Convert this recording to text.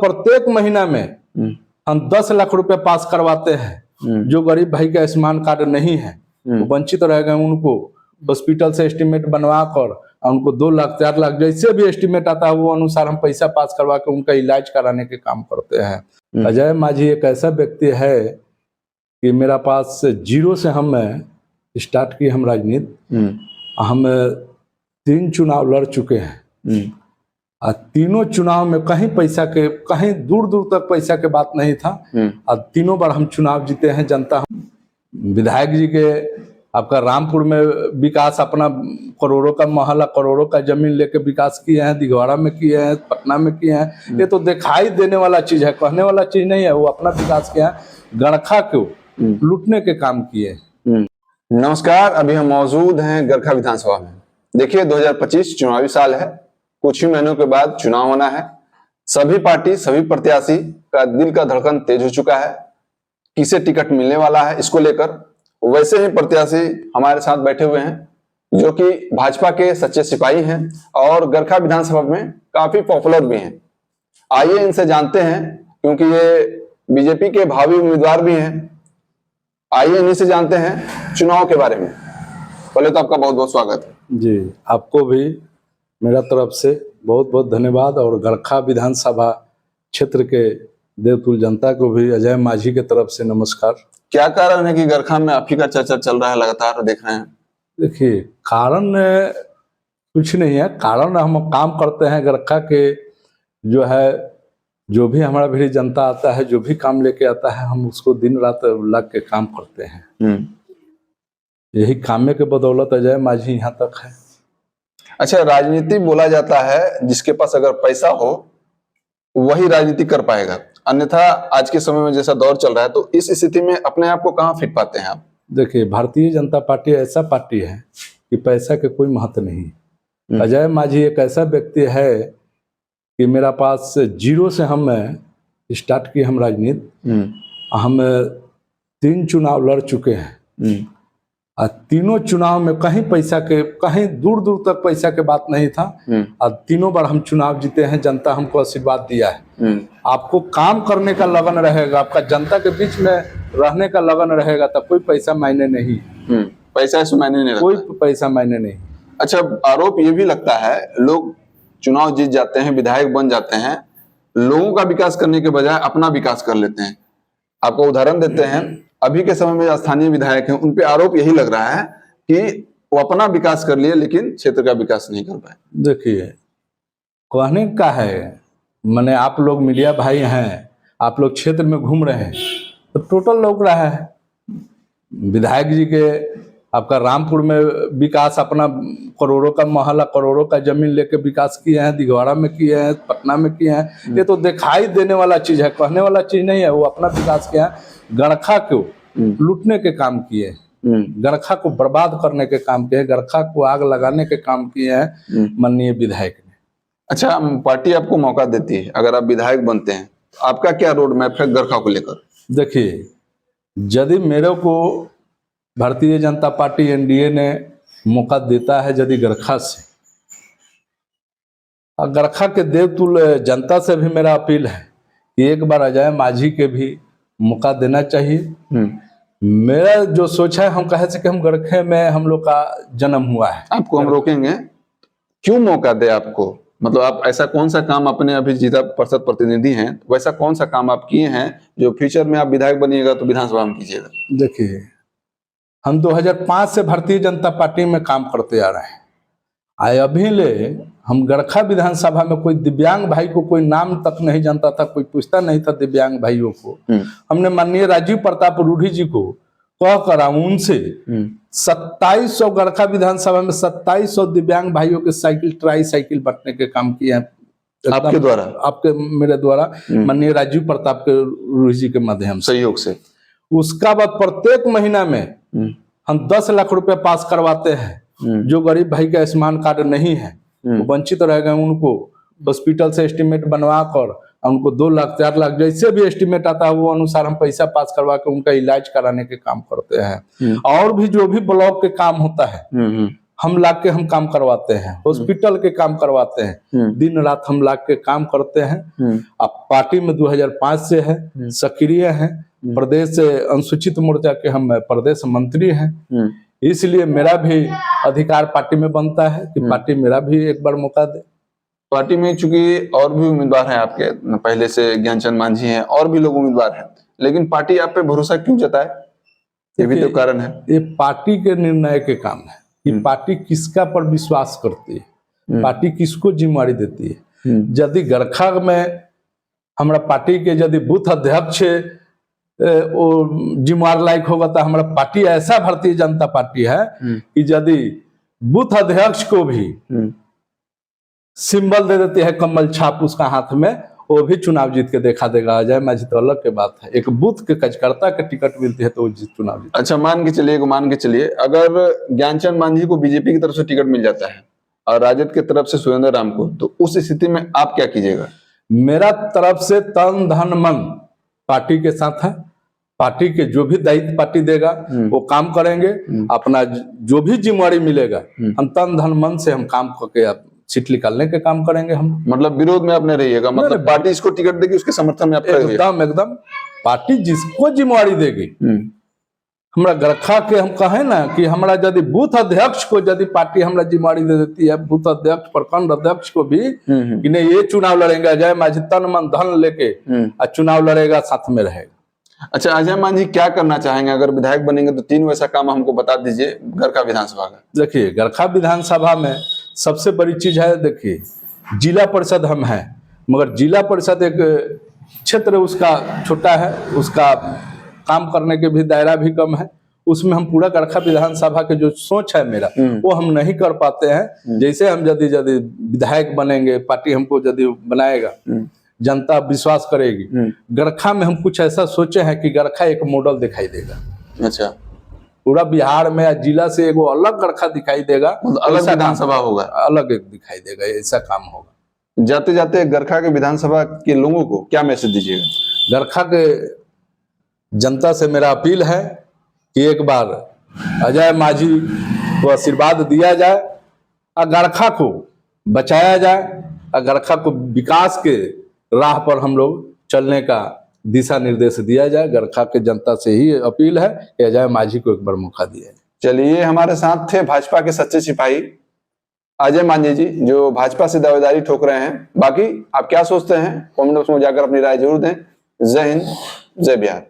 प्रत्येक महीना में हम 10 लाख रुपए पास करवाते हैं। जो गरीब भाई का आयुष्मान कार्ड नहीं है, वो वंचित रह गए, उनको हॉस्पिटल से एस्टीमेट बनवा कर उनको 2 लाख 4 लाख जैसे भी एस्टीमेट आता है वो अनुसार हम पैसा पास करवा के उनका इलाज कराने के काम करते हैं। अजय माझी एक ऐसा व्यक्ति है कि मेरा पास जीरो से हम स्टार्ट की हम राजनीति, हम 3 चुनाव लड़ चुके हैं और तीनों चुनाव में कहीं पैसा के, कहीं दूर दूर तक पैसा के बात नहीं था और तीनों बार हम चुनाव जीते हैं। जनता विधायक जी के आपका रामपुर में विकास, अपना करोड़ों का मोहल्ला, करोड़ों का जमीन लेके विकास किए हैं, दिघवाड़ा में किए हैं, पटना में किए हैं। ये तो दिखाई देने वाला चीज है, कहने वाला चीज नहीं है। वो अपना विकास किया है, गड़खा को लूटने के काम किए। नमस्कार, अभी हम मौजूद हैं गरखा विधानसभा में। देखिए 2025 चुनावी साल है, कुछ ही महीनों के बाद चुनाव होना है। सभी पार्टी, सभी प्रत्याशी का दिल का धड़कन तेज हो चुका है। किसे टिकट मिलने वाला है इसको लेकर वैसे ही प्रत्याशी हमारे साथ बैठे हुए हैं जो कि भाजपा के सच्चे सिपाही हैं और गरखा विधानसभा में काफी पॉपुलर भी हैं। आइए इनसे जानते हैं, क्योंकि ये बीजेपी के भावी उम्मीदवार भी हैं। आइए इन्हीं से जानते हैं चुनाव के बारे में। पहले तो आपका बहुत बहुत स्वागत है। जी, आपको भी मेरा तरफ से बहुत बहुत धन्यवाद और गरखा विधानसभा क्षेत्र के देवतुल जनता को भी अजय माझी के तरफ से नमस्कार। क्या कारण है कि गरखा में आप ही का चर्चा चल रहा है, लगातार देख रहे हैं? देखिए, कारण कुछ नहीं है। कारण हम काम करते हैं गरखा के, जो है जो भी हमारा भी जनता आता है, जो भी काम लेके आता है, हम उसको दिन रात लग के काम करते हैं। यही काम के बदौलत अजय माझी यहाँ तक है। अच्छा, राजनीति बोला जाता है जिसके पास अगर पैसा हो वही राजनीति कर पाएगा, अन्यथा आज के समय में जैसा दौर चल रहा है तो इस स्थिति में अपने आप को कहाँ फिट पाते हैं आप? देखिए, भारतीय जनता पार्टी ऐसा पार्टी है कि पैसा के कोई महत्व नहीं। अजय माझी एक ऐसा व्यक्ति है कि मेरा पास जीरो से हम स्टार्ट की हम राजनीति, हम 3 चुनाव लड़ चुके हैं और तीनों चुनाव में कहीं पैसा के, कहीं दूर दूर तक पैसा के बात नहीं था और तीनों बार हम चुनाव जीते हैं। जनता हमको आशीर्वाद दिया है। आपको काम करने का लगन रहेगा, आपका जनता के बीच में रहने का लगन रहेगा, तब कोई पैसा मायने नहीं। पैसा इसमें मायने नहीं, कोई पैसा मायने नहीं। अच्छा, आरोप ये भी लगता है लोग चुनाव जीत जाते हैं, विधायक बन जाते हैं, लोगों का विकास करने के बजाय अपना विकास कर लेते हैं। आपको उदाहरण देते हैं, अभी के समय में स्थानीय विधायक हैं, उन पे आरोप यही लग रहा है कि वो अपना विकास कर लिए लेकिन क्षेत्र का विकास नहीं कर पाए। देखिए, कहने का है, मैंने आप लोग मीडिया भाई हैं, आप लोग क्षेत्र में घूम रहे हैं तो टोटल लग रहा है विधायक जी के आपका रामपुर में विकास, अपना करोड़ों का मोहल्ला, करोड़ों का जमीन लेके विकास किए हैं, दिघवाड़ा में किए हैं, पटना में किए हैं। ये तो दिखाई देने वाला चीज है, कहने वाला चीज नहीं है। वो अपना विकास किया है, गरखा को लूटने के काम किए, गरखा को बर्बाद करने के काम किए, गरखा को आग लगाने के काम किए हैं माननीय विधायक ने। अच्छा, पार्टी आपको मौका देती है, अगर आप विधायक बनते हैं तो आपका क्या रोड मैप है गरखा को लेकर? देखिए, यदि मेरे को भारतीय जनता पार्टी एनडीए ने मौका देता है, यदि गरखा से, और गरखा के देवतुल जनता से भी मेरा अपील है कि एक बार अजय माझी के भी मौका देना चाहिए। मेरा जो सोच है, हम कहे से कि हम गरखे में हम लोग का जन्म हुआ है। आपको हम रोकेंगे, क्यों मौका दे आपको? मतलब आप ऐसा कौन सा काम, अपने अभी जिला परिषद प्रतिनिधि हैं, वैसा कौन सा काम आप किए हैं जो फ्यूचर में आप विधायक बनिएगा तो विधानसभा में कीजिएगा? देखिए, हम 2005 से भारतीय जनता पार्टी में काम करते आ रहे हैं। आए अभी ले हम गरखा विधानसभा में कोई दिव्यांग भाई को कोई नाम तक नहीं जानता था, कोई पूछता नहीं था दिव्यांग भाइयों को। हमने माननीय राजीव प्रताप रूढ़ी जी को कह कर उनसे 2700 गरखा विधानसभा में 2700 दिव्यांग भाइयों के साइकिल, ट्राई साइकिल बांटने के काम किए हैं। आपके द्वारा? आपके, मेरे द्वारा, माननीय राजीव प्रताप के रूढ़ी जी के माध्यम से, सहयोग से। उसका बाद प्रत्येक महीना में हम 10 लाख रुपए पास करवाते हैं। जो गरीब भाई का आयुष्मान कार्ड नहीं है, वो वंचित रह गए, उनको हॉस्पिटल से एस्टीमेट बनवा कर उनको 2 लाख 4 लाख जैसे भी एस्टीमेट आता है वो अनुसार हम पैसा पास करवा के उनका इलाज कराने के काम करते हैं। और भी जो भी ब्लॉक के काम होता है हम लाके हम काम करवाते हैं, हॉस्पिटल के काम करवाते हैं, दिन रात हम लाके काम करते हैं। अब पार्टी में 2005 से है, सक्रिय हैं, प्रदेश से अनुसूचित मोर्चा के हम प्रदेश मंत्री हैं, इसलिए मेरा भी अधिकार पार्टी में बनता है कि पार्टी मेरा भी एक बार मौका दे। पार्टी में चूंकि और भी उम्मीदवार हैं आपके, पहले से ज्ञानचंद मांझी हैं, और भी लोग उम्मीदवार हैं, लेकिन पार्टी आप पे भरोसा क्यों जताए? ये भी तो कारण है। ये पार्टी के निर्णय के काम है कि पार्टी किसका पर विश्वास करती है, पार्टी किसको जिम्मेवारी देती है। यदि गरखा में हमारा पार्टी के यदि बूथ अध्यक्ष जिम्मेवार लायक होगा तो हमारा पार्टी ऐसा भारतीय जनता पार्टी है कि यदि बूथ अध्यक्ष को भी सिंबल दे देती है कमल छाप उसका हाथ में, वो भी चुनाव जीत के देखा देगा। अजय मांझी तो अलग के बात है, एक बूथ के कार्यकर्ता के टिकट मिलती है तो वो चुनाव जीत। अच्छा, मान के चलिए अगर ज्ञानचंद मांझी को बीजेपी की तरफ से टिकट मिल जाता है और राजद की तरफ से सुरेंद्र राम को, तो उस स्थिति में आप क्या कीजिएगा? मेरा तरफ से तन धन मन पार्टी के साथ है, पार्टी के जो भी दायित्व पार्टी देगा वो काम करेंगे, अपना जो भी जिम्मेवारी मिलेगा हम तन धन मन से हम काम करके सीट निकालने के काम करेंगे। हम मतलब विरोध में अपने रहिएगा, मतलब पार्टी इसको टिकट देगी उसके समर्थन में आप एकदम पार्टी जिसको जिम्मेवारी देगी। हमारा गरखा के हम कहें ना कि हमारा यदि बूथ अध्यक्ष को यदि पार्टी हमारा जिम्मेवारी दे देती है, बूथ अध्यक्ष प्रखंड अध्यक्ष को भी कि नहीं ये चुनाव लड़ेगा, अजय मांझी तन मन धन लेके चुनाव लड़ेगा, साथ में रहेगा। अच्छा, अजय मांझी क्या करना चाहेंगे अगर विधायक बनेंगे तो? 3 वैसा काम हमको बता दीजिए गरखा विधानसभा का। देखिए, गरखा विधानसभा में सबसे बड़ी चीज है, देखिए जिला परिषद हम हैं, मगर जिला परिषद एक क्षेत्र उसका छोटा है, उसका काम करने के भी दायरा भी कम है, उसमें हम पूरा गरखा विधानसभा के जो सोच है मेरा वो हम नहीं कर पाते हैं। जैसे हम यदि विधायक बनेंगे, पार्टी हमको यदि बनाएगा, जनता विश्वास करेगी, गरखा में हम कुछ ऐसा सोचे हैं कि गरखा एक मॉडल दिखाई देगा। अच्छा, पूरा बिहार में या जिला से एगो अलग गरखा दिखाई देगा, अलग विधानसभा होगा, अलग एक दिखाई देगा, ऐसा काम होगा। जाते जाते गरखा के विधानसभा के लोगों को क्या मैसेज दीजिएगा? गरखा के जनता से मेरा अपील है कि एक बार अजय मांझी को आशीर्वाद दिया जाए और गरखा को बचाया जाए और गरखा को विकास के राह पर हम लोग चलने का दिशा निर्देश दिया जाए। गरखा के जनता से ही अपील है कि अजय मांझी को एक बार मौका दिया जाए। चलिए, हमारे साथ थे भाजपा के सच्चे सिपाही अजय मांझी जी, जो भाजपा से दावेदारी ठोक रहे हैं। बाकी आप क्या सोचते हैं कमेंट बॉक्स में जाकर अपनी राय जरूर दें। जय हिंद, जय बिहार।